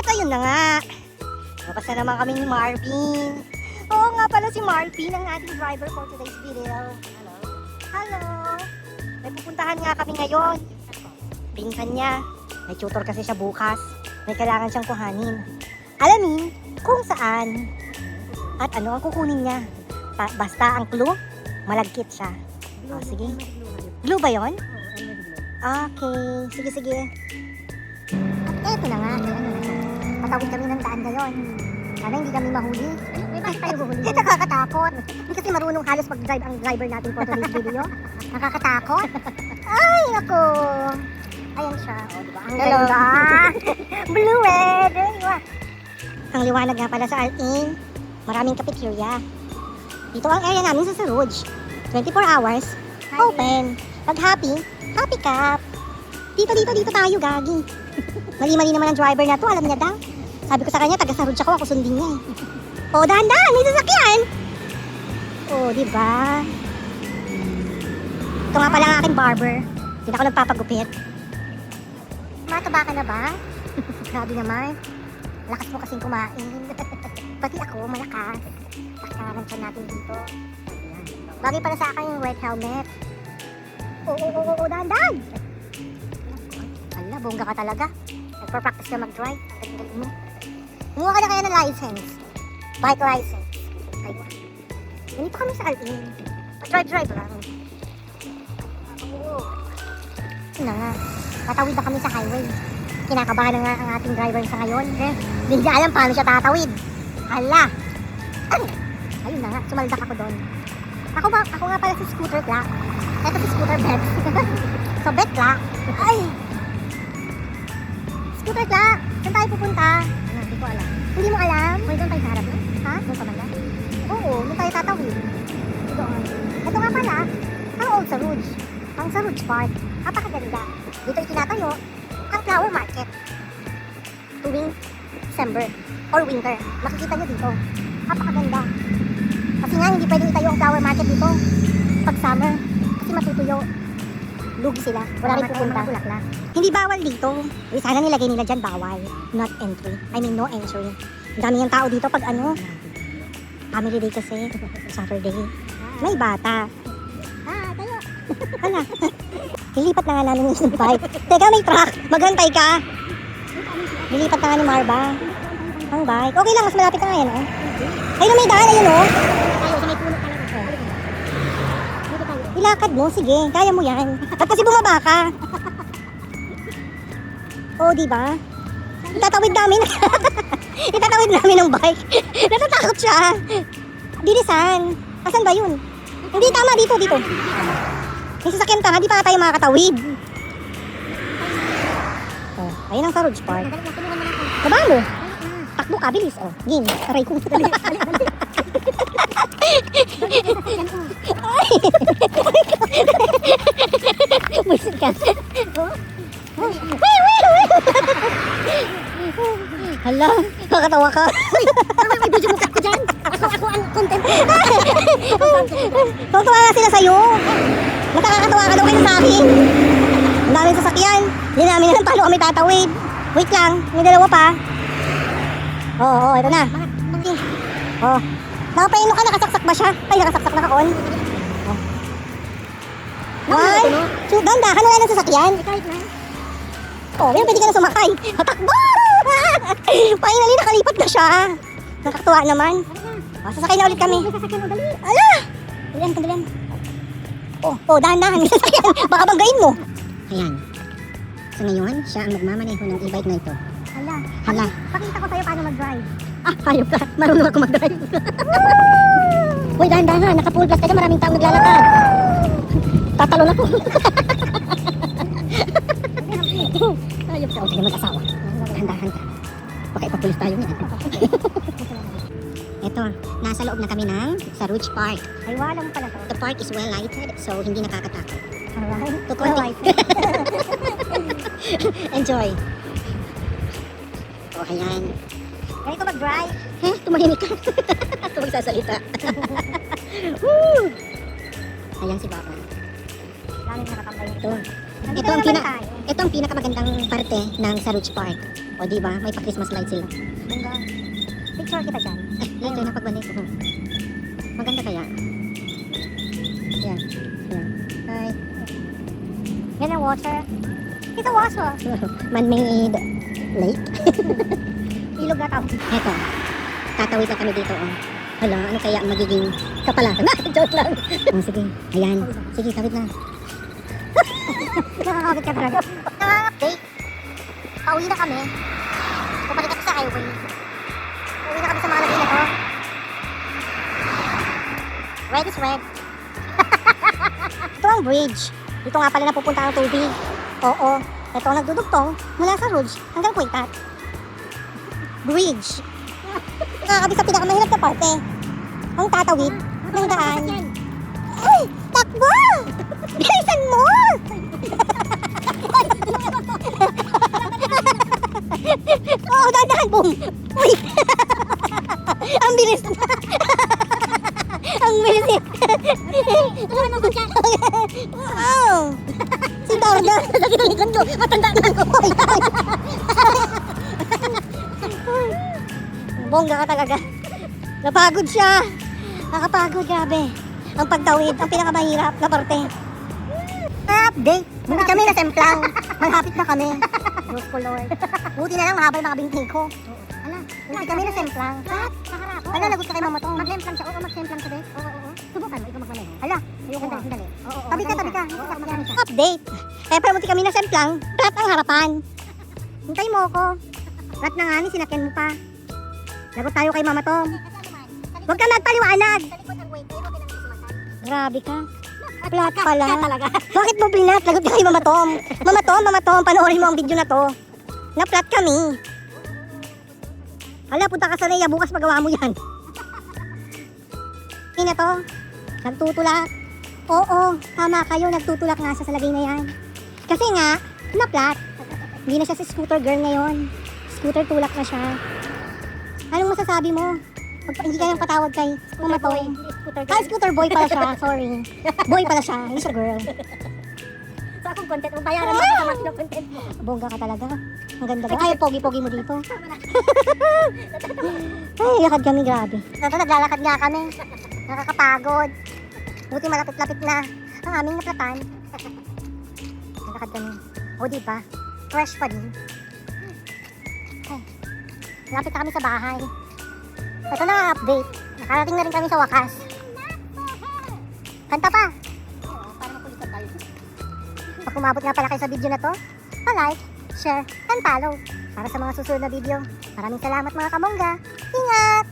At ayun na nga. Tapos na naman kami ni Marvin. Oo nga pala si Marvin ang ating driver for today's video. Hello. Hello. May pupuntahan nga kami ngayon. Pinsan niya. May tutor kasi siya bukas. May kailangan siyang kuhanin. Alamin kung saan. At ano ang kukunin niya. Basta ang clue, malagkit siya. O, sige. Glue ba yun? Okay. Sige, sige. At eto na nga. Patawid kami ng daan ngayon. Sana hindi kami mahuli. May bakit tayo huhuli? Nakakatakot. Hindi kasi marunong halos mag-drive ang driver natin for today's video. Nakakatakot. Ay, ako. Ayan siya. O, diba? Ang ganda. Blue red. Ang liwanag nga pala sa Alin. Maraming cafeteria. Dito ang area namin sa Saruj. 24 hours. Open. Pag happy, happy cup. Dito tayo, gagi. Mali-mali naman ang driver na to. Alam niya daw. Sabi ko sa kanya, taga Saruj ako sundin niya eh. O, dahan-dahan, may sasakyan. O, diba? Ito nga pala ang aking barber. Hindi na ako nagpapagupit. Mataba ka na ba? Grabe naman. Lakas mo kasing kumain. Pati ako, malakas. Pakaran siya natin dito. Bagay pala sa akin yung white helmet. Oo, dahan-dahan. Ala, bongga ka talaga. Nagpa-practice ka mag-drive. Galing mo. Kumuha ka na kaya ng license. Bike license. Ayun. Ganito kami sa Alin. Pa-drive lang. Oo. Yun na nga. Tatawid na kami sa highway. Kinakabahan na nga ang ating driver sa ngayon. Hindi niya alam paano siya tatawid. Hala. Ayun na nga. Sumaldak ako doon. Ako nga pala si Scooter Black. Ito si Scooter Bet. So Bet Black. Ay! Scooter Black. Saan tayo pupunta? Hindi ko alam. Hindi mo alam? May doon tayo sa harap na? Ha? Doon pa man lang? Oo, doon tayo tatawid. Doon. Ito nga pala, ang Old Saruj. Ang Saruj Park. Napakaganda. Dito itinatayo ang flower market. Tuwing December or winter. Makikita nyo dito. Napakaganda. Kasi nga, hindi pwedeng itayo ang flower market dito pag summer. Kasi matutuyo. Lugi sila. Wala rin pupunta. Bulaklak. Hindi bawal dito. Sana nilagay nila dyan bawal. Not entry. I mean, no entry. Ang dami ng tao dito pag ano. Family day kasi. Saturday. May bata. Tayo. Hala. Lilipat na nga namin yung bike. Teka, may truck. Maghantay ka. Lilipat na nga ni Marba. Ang bike. Okay lang, mas malapit na nga yan. Oh. Ayun, may daan. Ayun, oh. Tayo, sa may puno talaga. Dito tayo. Ilakad mo. Sige, kaya mo yan. At kasi bumaba ka. Oo, diba? Itatawid namin. Itatawid namin ng bike. Natatakot siya. Dilisan. Asan ba yun? Hindi, tama. Dito. May sasakyan tanga, di pa tayo makakatawid. Oh, ayun ang Saruj Park. Baba mo. Takbo ka, bilis. Oh, game. Aray ko. Ay! Buisit ka. Hala, nakakatawa ka. May video mo ko dyan. Ako ang content. Tutuwa na sila sa'yo. Nakakatawa ka daw kayo sa akin. Ang daming sasakyan. Hindi namin alam paano kami tatawid. Wait lang, may dalawa pa. Oo, ito na. Oo. Nakapaino ka, nakasaksak ba siya? Ay, nakasaksak na kaon. One, two, gandahan, wala nang sasakyan. Kahit na. Oh, yan, pwede ka na sumakay. Takbo! Finally, nakalipat na siya. Nakakatuwa naman. Oh, sasakay na ulit kami. May sasakyan o dali. Ala! Dalian. Oh, dahan-dahan. May sasakyan. Baka banggain mo. Ayan. So ngayon, siya ang magmamaneho ng e-bike na ito. Hala. Pakita ko sa'yo paano mag-drive. Hayop ka. Marunong ako mag-drive. Uy, dahan-dahan. Naka-full blast ka, maraming taong naglalakad. Tatalon ako. Hayop ka. O, sige, mag-asawa. Dahan-dahan ka. Baka ipapulis tayo niya. Ito, nasa loob na kami ng Saruj Park. Ay, wala mo pala to. The park is well lighted, so hindi nakakatakot. Alright. To konti. Enjoy. O, ayan. Ganito mag-drive. Tumahimik ka. Ito magsasalita. Woo! Ayan si Papa. Lalo nakatambay nito. Ito. Nandito Ito ang, na naman tayo. ito ang pinakamagandang parte ng Saruj Park. O, O di ba? May pa-Christmas light sila. Ganda. Picture kita dyan. Later na pagbalik. Maganda kaya. Yan. Yan. Hi. Yan ang water. It's a water. Man-made lake. Ilog na tao. Eto. Tatawid na kami dito. Oh. Hala, ano kaya ang magiging kapalaran? Joke lang. Oh, sige. Ayan. Sige, tawid na. Nakakabit ka talaga. Nakaka-update. Pauwi na kami. Pabalik kami sa highway. Pauwi na kami sa mga lagay na to. Red is red. Ito ang bridge. Dito nga pala napupunta ang tubig. Oo. Ito ang nagdudugtong mula sa Rouge hanggang Kuitat. Bridge. Nakakabit sa pinakamahirap na parte. Ang tatawid ng daan. Ay! Takbo! Bilisan mo! Oo, dahan-dahan, boom! Uy! Ang bilis na! Ang bilis eh! Wow! Si Torda! Sa kinalikon ko! Matanda na ako! Bongga ka talaga. Napagod siya. Nakapagod, grabe. Ang pagtawid, ang pinakamahirap na parte. Update! Buti kami na semplang. Malapit na kami. Diyos ko, Lord. Buti na lang mahaba yung mga binti ko. Ala, buti kami na semplang. Kaharap. Ala, lagot ka kay mama to. Mag-semplang siya. Oo, mag-semplang siya, Bes. Oo. Subukan mo, ikaw magmamay. Ala, ayoko nga. Sandali. Tabi ka. Update! Eh, pero buti kami na semplang. Plat ang harapan. Hintay mo ako. Plat na nga ni, sinakyan mo pa. Lagot tayo kay Mama Tom. Huwag ka nagpaliwanag. Grabe ka. Plat pala. Bakit mo pinat? Lagot ka kay Mama Tom. Mama Tom, panoorin mo ang video na to. Na-plat kami. Hala, punta ka sa Rhea. Bukas magawa mo yan. Hindi na to. Nagtutulak. Oo, tama kayo. Nagtutulak nga siya sa lagay na yan. Kasi nga, na-plat. Hindi na siya si scooter girl ngayon. Scooter tulak na siya. Anong masasabi mo? Hindi ka nang patawad kay Mama Tom. Scooter boy pala siya. Sorry. Boy pala siya. Hindi siya girl. So akong content mo, bayaran mo sa mas na content mo. Bongga ka talaga. Ang ganda ba? Ay, pogi-pogi mo dito. Ay, lakad kami, grabe. Ito, naglalakad nga kami. Nakakapagod. Buti malapit-lapit na ang aming naplatan. Naglalakad kami. O, diba? Fresh pa din. Ay, lapit na kami sa bahay. Ito na ang update. Nakarating na rin kami sa wakas. Kanta pa. Pag umabot nga pala kayo sa video na to, pa-like, share, and follow para sa mga susunod na video. Maraming salamat mga kamongga. Ingat!